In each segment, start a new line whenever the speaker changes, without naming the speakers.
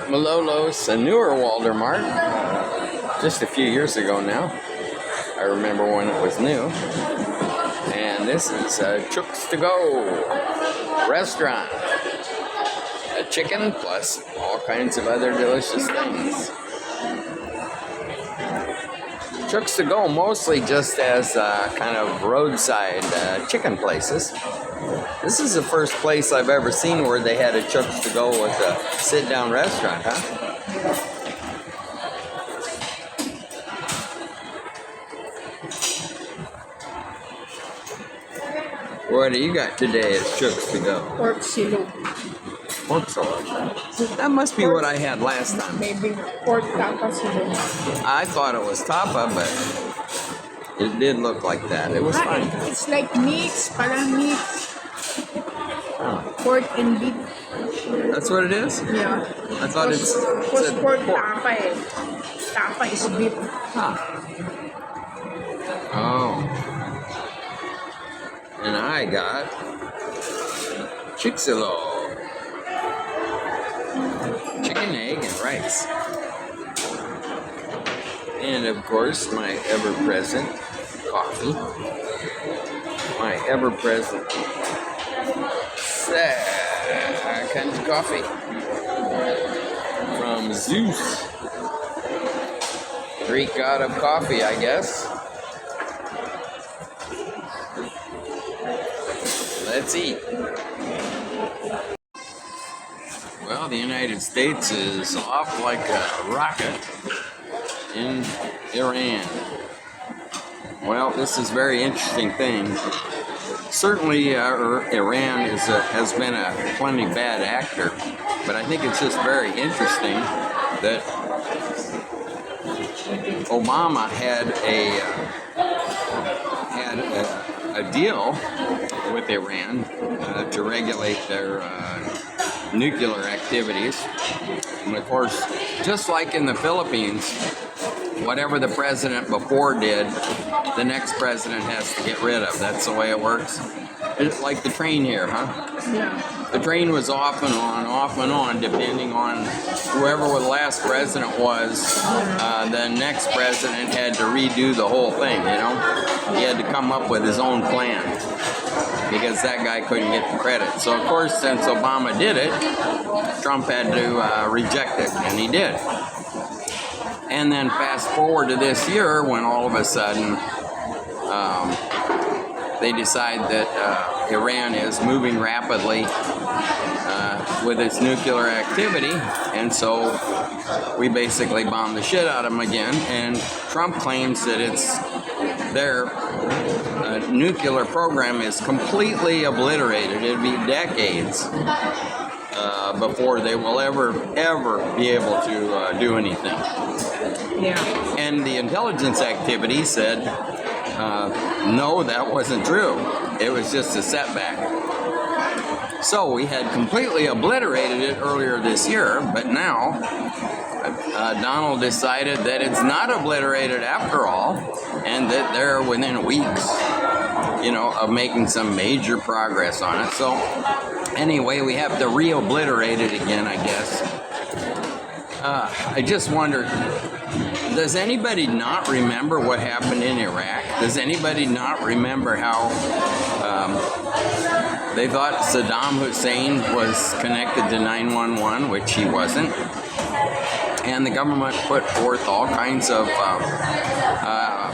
Malolos, a newer Walder Mart, just a few years ago now. I remember when it was new. And this is Chooks to Go restaurant. A chicken plus all kinds of other delicious things. Chooks to Go mostly just as kind of roadside chicken places. This is the first place I've ever seen where they had a Chooks to Go with a sit-down restaurant, huh? What do you got today at Chooks to Go?
Pork silog.
Pork salad. That must be what I had last time.
Maybe pork tapa silog.
I thought it was tapa, but it did look like that. It was fine.
It's like mix, parang mix.
Oh,
Pork and beef.
that's what it is?
Yeah.
I thought it's
Because
said
pork tapa eh. Tapa is beef.
Huh. Oh. And I got Chixilo. Chicken, egg, and rice. And of course, my ever-present coffee. My ever-present second coffee from Zeus. Greek god of coffee, I guess. Let's eat. Well, the United States is off like a rocket in Iran. Well, this is a very interesting thing. Certainly, Iran has been a plenty bad actor, but I think it's just very interesting that Obama had a deal with Iran to regulate their nuclear activities. And of course, just like in the Philippines, whatever the president before did, the next president has to get rid of. That's the way it works. It's like the train here, huh?
Yeah.
The train was off and on, depending on whoever the last president was. The next president had to redo the whole thing, you know? He had to come up with his own plan because that guy couldn't get the credit. So, of course, since Obama did it, Trump had to reject it, and he did. And then fast forward to this year when all of a sudden they decide that Iran is moving rapidly with its nuclear activity, and so we basically bombed the shit out of them again, and Trump claims that it's their nuclear program is completely obliterated. It'd be decades before they will ever be able to do anything.
Yeah.
And the intelligence activity said, no, that wasn't true. It was just a setback. So we had completely obliterated it earlier this year, but now Donald decided that it's not obliterated after all, and that they're within weeks, you know, of making some major progress on it. So anyway, we have to re-obliterate it again, I guess. I just wonder, does anybody not remember what happened in Iraq? Does anybody not remember how they thought Saddam Hussein was connected to 911, which he wasn't? And the government put forth all kinds of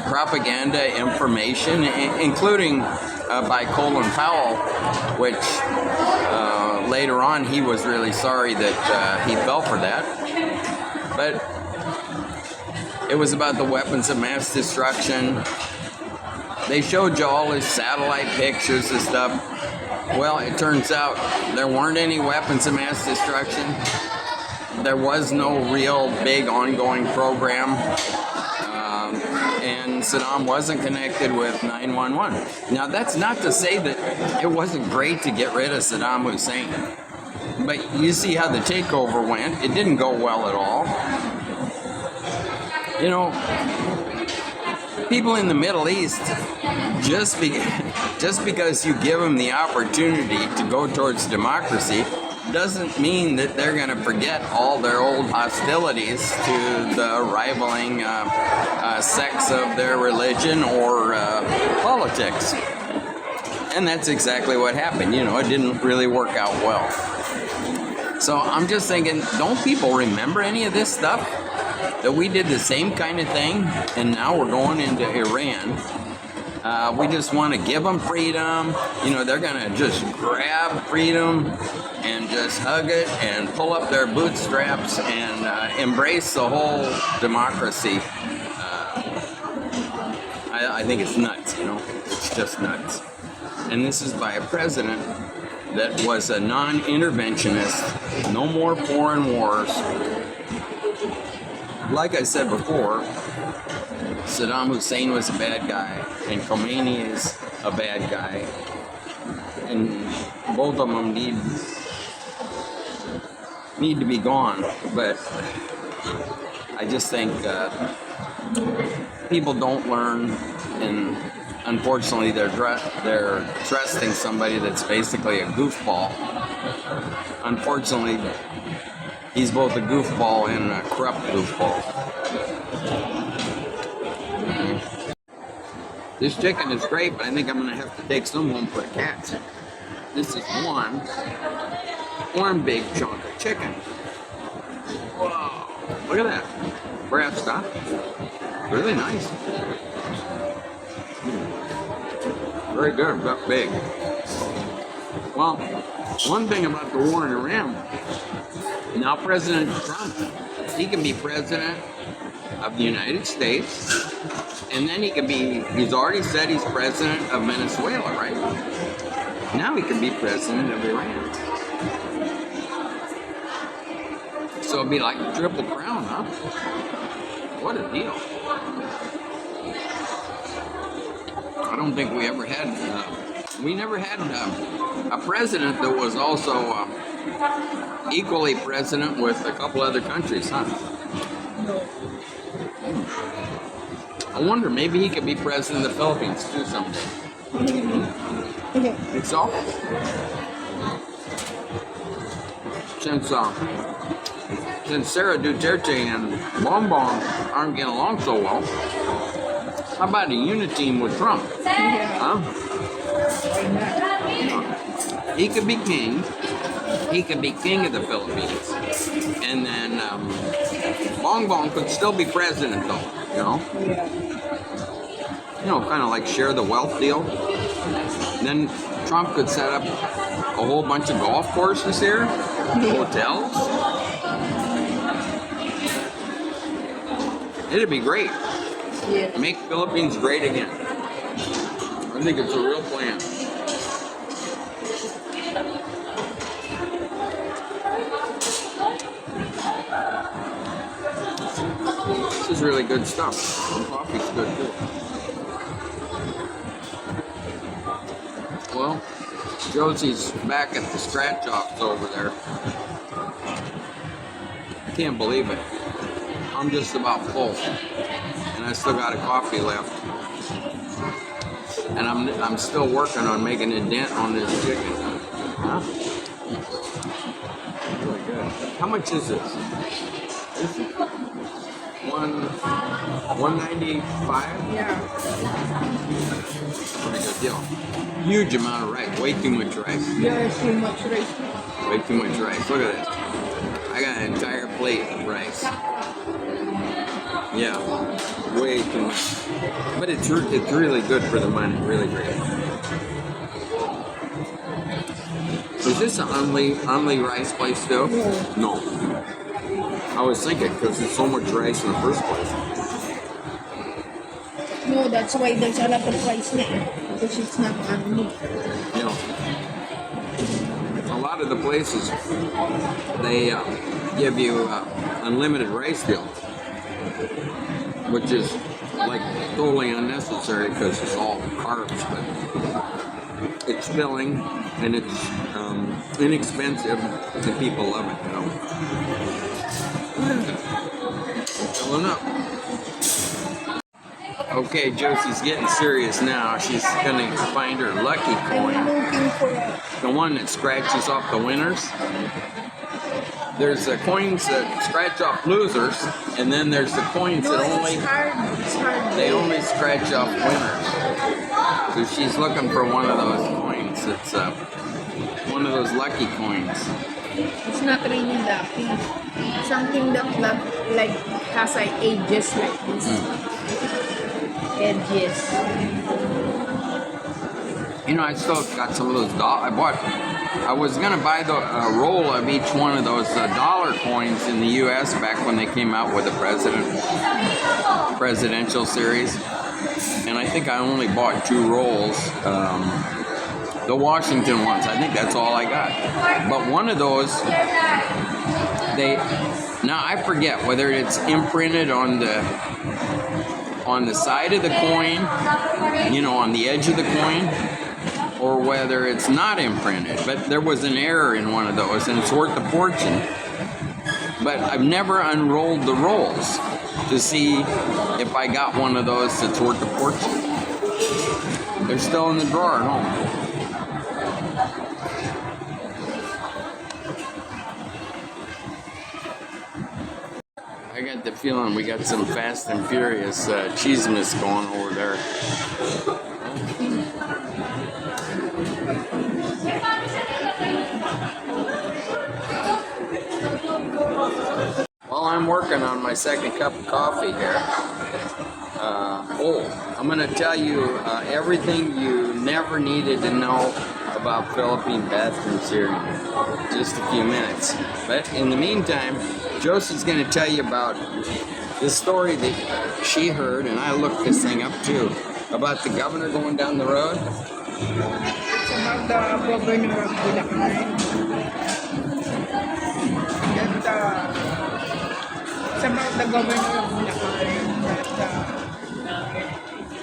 propaganda information, including by Colin Powell, which later on he was really sorry that he fell for that. But it was about the weapons of mass destruction. They showed you all his satellite pictures and stuff. Well, it turns out there weren't any weapons of mass destruction. There was no real big ongoing program. And Saddam wasn't connected with 911. Now, that's not to say that it wasn't great to get rid of Saddam Hussein. But you see how the takeover went. It didn't go well at all. You know, people in the Middle East, just because you give them the opportunity to go towards democracy, doesn't mean that they're going to forget all their old hostilities to the rivaling sects of their religion or politics. And that's exactly what happened. You know, it didn't really work out well. So I'm just thinking, don't people remember any of this stuff? That we did the same kind of thing, and now we're going into Iran. We just want to give them freedom. You know, they're going to just grab freedom and just hug it and pull up their bootstraps and embrace the whole democracy. I think it's nuts, you know. It's just nuts. And this is by a president that was a non-interventionist, no more foreign wars. Like I said before, Saddam Hussein was a bad guy, and Khomeini is a bad guy, and both of them need to be gone. But I just think people don't learn, and unfortunately, they're trusting somebody that's basically a goofball. Unfortunately, he's both a goofball and a corrupt goofball. This chicken is great, but I think I'm going to have to take some home for the cats. This is one big chunk of chicken. Whoa, look at that. Brass stuff. Really nice. Very good, but big. Well, one thing about the war in Iran, now President Trump, he can be president of the United States, and then he's already said he's president of Venezuela, right? Now he can be president of Iran. So it'd be like a triple crown, huh? What a deal. I don't think we ever had, never had a president that was also equally president with a couple other countries, huh? I wonder, maybe he could be president of the Philippines too someday. Think so? Since Sarah Duterte and Bongbong aren't getting along so well, how about a unity team with Trump? Huh? He could be king. He could be king of the Philippines. And then Bongbong could still be president, though, you know? You know, kind of like share the wealth deal. And then Trump could set up a whole bunch of golf courses here, hotels. It'd be great.
Yeah.
Make Philippines great again. I think it's a real plan. This is really good stuff. The coffee's good too. Well, Josie's back at the scratch offs over there. I can't believe it. I'm just about full. And I still got a coffee left. And I'm still working on making a dent on this chicken. Huh? Really good. How much is this? This is $195?
Yeah.
Pretty good deal. Huge amount of rice. Way too much rice.
There's too much rice.
Way too much rice. Look at this. I got an entire plate of rice. Yeah, way too much. But it's really good for the money. Really great. Is this an only rice place still? No. I was thinking because there's so much rice in the first place.
No, that's why there's a lot of rice there. Because it's not only.
You know, a lot of the places, they give you unlimited rice deal, which is like totally unnecessary because it's all carbs, but it's filling and it's inexpensive and people love it, you know. Filling up. Okay, Josie's getting serious now. She's gonna find her lucky
I'm
coin,
looking for a...
the one that scratches off the winners. There's the coins that scratch off losers, and then there's the coins
No,
that only
it's hard. It's hard.
they only scratch off winners. So she's looking for one of those coins. It's one of those lucky coins.
It's not really lucky. Something that like has like edges like this. Edges.
You know, I still got some of those I was gonna buy the roll of each one of those dollar coins in the U.S. back when they came out with the presidential series, and I think I only bought 2 rolls. The Washington ones. I think that's all I got. But one of those, now I forget whether it's imprinted on the side of the coin, you know, on the edge of the coin, or whether it's not imprinted. But there was an error in one of those, and it's worth a fortune. But I've never unrolled the rolls to see if I got one of those that's worth a fortune. They're still in the drawer at home. I got the feeling we got some Fast and Furious cheesiness going over there. While I'm working on my second cup of coffee here, I'm going to tell you everything you never needed to know about Philippine bathrooms here in just a few minutes. But in the meantime, Josie's going to tell you about the story that she heard, and I looked this thing up too, about the governor going down the road.
It's about the governor of Bulacan. It's about the governor of Bulacan that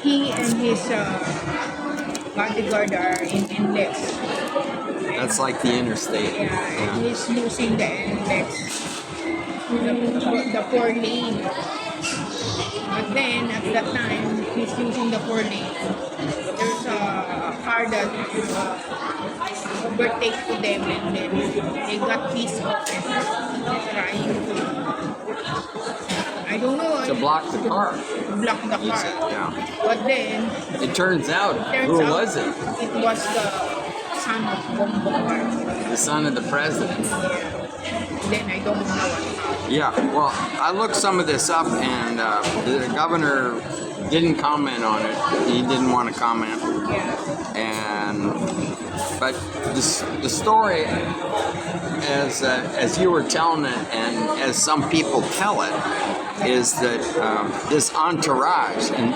he and his bodyguard are in index.
That's like the interstate.
Yeah, he's losing the index. The 4 lane. But then at that time, he's using the 4 lane. There's a car that overtake to them, and then they got pissed off and trying to, I don't know,
To block the car.
block the car.
Yeah.
But then,
It turns out, who was it?
It was the son of Bongbong.
The son of the president.
Then I don't know what happened.
Yeah, well, I looked some of this up, and the governor didn't comment on it. He didn't want to comment.
Yeah.
But the story, as you were telling it, and as some people tell it, is that this entourage, and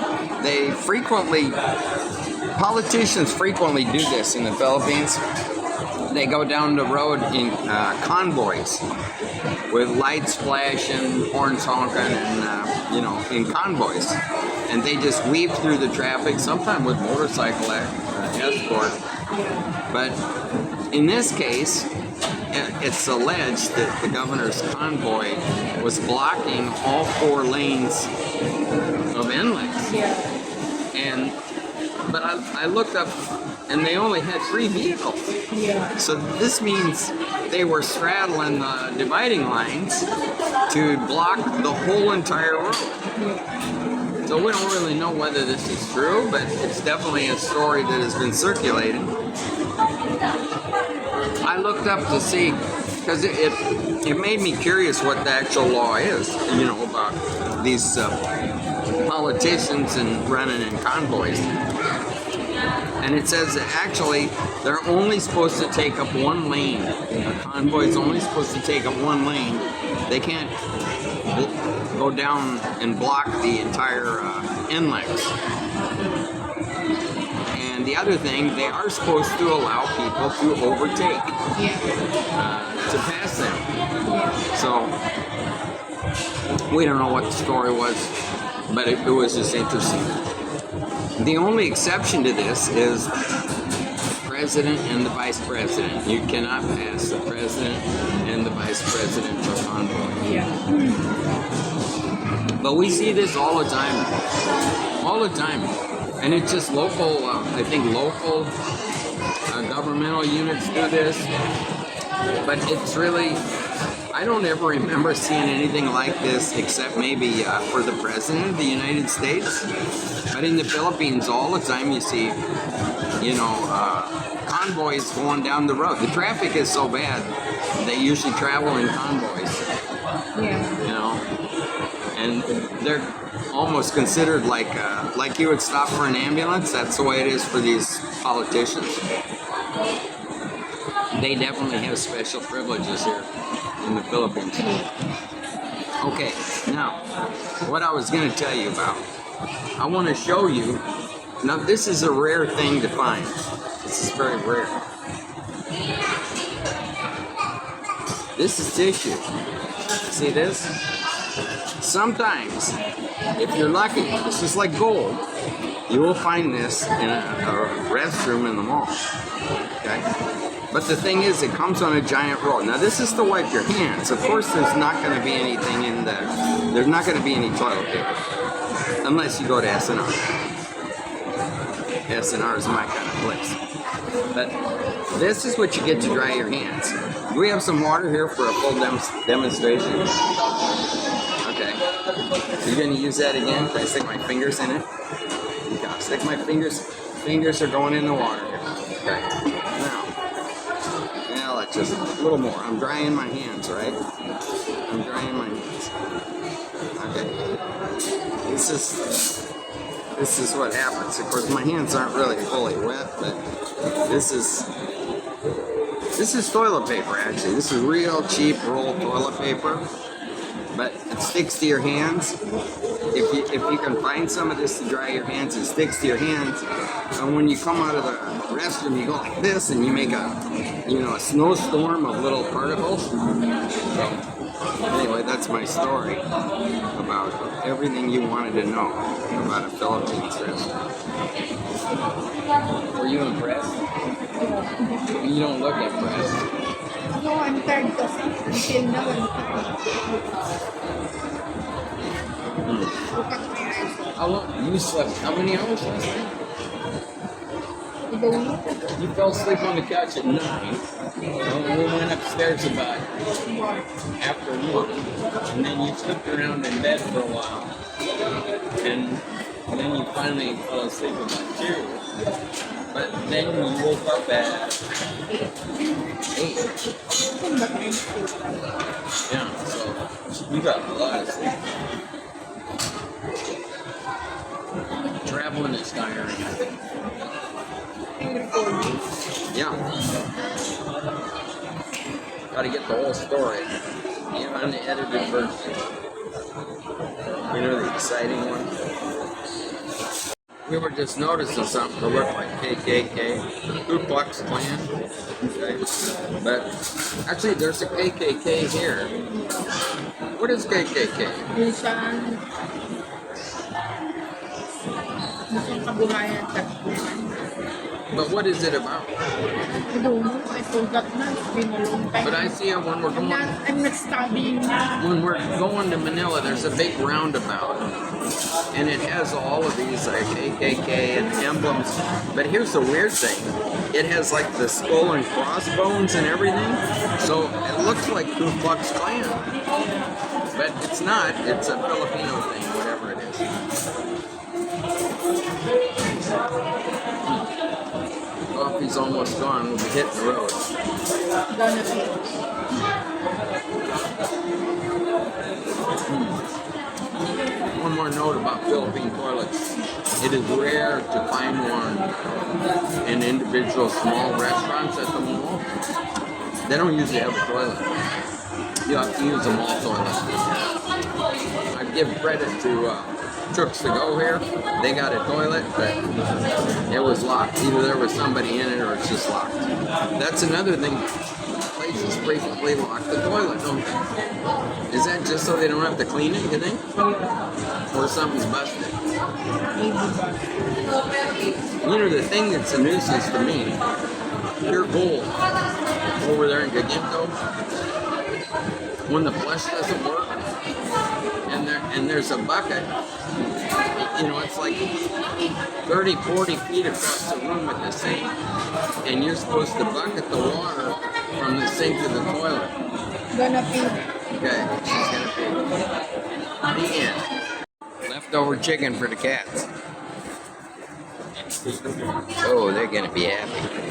politicians frequently do this in the Philippines. They go down the road in convoys with lights flashing, horns honking, and in convoys, and they just weave through the traffic, sometimes with motorcycle escort. But in this case, it's alleged that the governor's convoy was blocking all 4 lanes of NLEX.
Yeah.
But I looked up, and they only had 3 vehicles.
Yeah.
So this means they were straddling the dividing lines to block the whole entire road. So we don't really know whether this is true, but it's definitely a story that has been circulated. I looked up to see, because it made me curious what the actual law is, about these politicians and running in convoys. And it says that actually they're only supposed to take up 1 lane. A convoy is only supposed to take up 1 lane. They can't go down and block the entire NLEX. And the other thing, they are supposed to allow people to overtake, to pass them. So we don't know what the story was, but it was just interesting. The only exception to this is the president and the vice president. You cannot pass the president and the vice presidential convoy.
Yeah.
But we see this all the time all the time. And it's just local, I think local governmental units do this. But it's really, I don't ever remember seeing anything like this except maybe for the President of the United States. But in the Philippines, all the time you see, convoys going down the road. The traffic is so bad, they usually travel in convoys,
Yeah.
and they're almost considered like you would stop for an ambulance. That's the way it is for these politicians. They definitely have special privileges here in the Philippines. Okay, now, what I was going to tell you about, I want to show you. Now, this is a rare thing to find. This is very rare. This is tissue. See this? Sometimes, if you're lucky, this is like gold. You will find this in a restroom in the mall. Okay? But the thing is, it comes on a giant roll. Now, this is to wipe your hands. Of course, there's not going to be anything in there. There's not going to be any toilet paper. Unless you go to S&R. S&R is my kind of place. But this is what you get to dry your hands. Do we have some water here for a full demonstration? Okay. You're going to use that again? Can I stick my fingers in it? Okay, I'll stick my fingers. Fingers are going in the water here. Okay. Now, let's just a little more. I'm drying my hands, right? I'm drying my hands. Okay. This is what happens. Of course, my hands aren't really fully wet, but this is toilet paper, actually. This is real cheap rolled toilet paper, but it sticks to your hands. If you can find some of this to dry your hands, it sticks to your hands. And when you come out of the restroom, you go like this, and you make a snowstorm of little particles. So, anyway, that's my story about everything you wanted to know about a Philippines restaurant. Were you impressed? You don't look impressed.
No, I'm tired kasi. Until now, I'm tired. Look at my eyes.
How long? You slept how many hours last night?
I don't know.
You fell asleep on the couch at 9. We went upstairs about after 1. And then you slept around in bed for a while. And then you finally fell asleep about 2. But then you woke up at 8. Yeah, so you got a lot of sleep. Traveling is tiring. Yeah. Gotta get the whole story. The unedited version. You know, the exciting one. We were just noticing something that looked like KKK, the Ku Klux Klan. Okay. But actually, there's a KKK here. What is KKK?
Minsan kabuhayan at
But what is it about?
I don't know. I forgot na. It's been a long time.
But I see it when we're going.
I'm not studying now.
When we're going to Manila, there's a big roundabout, and it has all of these like KKK and emblems. But here's the weird thing: it has like the skull and crossbones and everything. So it looks like Ku Klux Klan, but it's not. It's a Filipino thing, whatever it is. Coffee's almost gone. We'll be hitting the road.
Gonna be.
One more note about Philippine toilets. It is rare to find one in individual small restaurants at the mall. They don't usually have a toilet. You have to use a mall toilet. I give credit to Trooks to Go here. They got a toilet, but it was locked. Either there was somebody in it or it's just locked. That's another thing. Places frequently lock the toilet, don't they? Is that just so they don't have to clean it, you think? Or something's busted? You know, the thing that's a nuisance to me, pure gold over there in Gaginto, when the flush doesn't work, and there's a bucket. You know, it's like 30, 40 feet across the room at the sink, and you're supposed to bucket the water from the sink to the toilet.
Gonna pee.
Okay, she's gonna pee. The end. Leftover chicken for the cats. Oh, they're gonna be happy.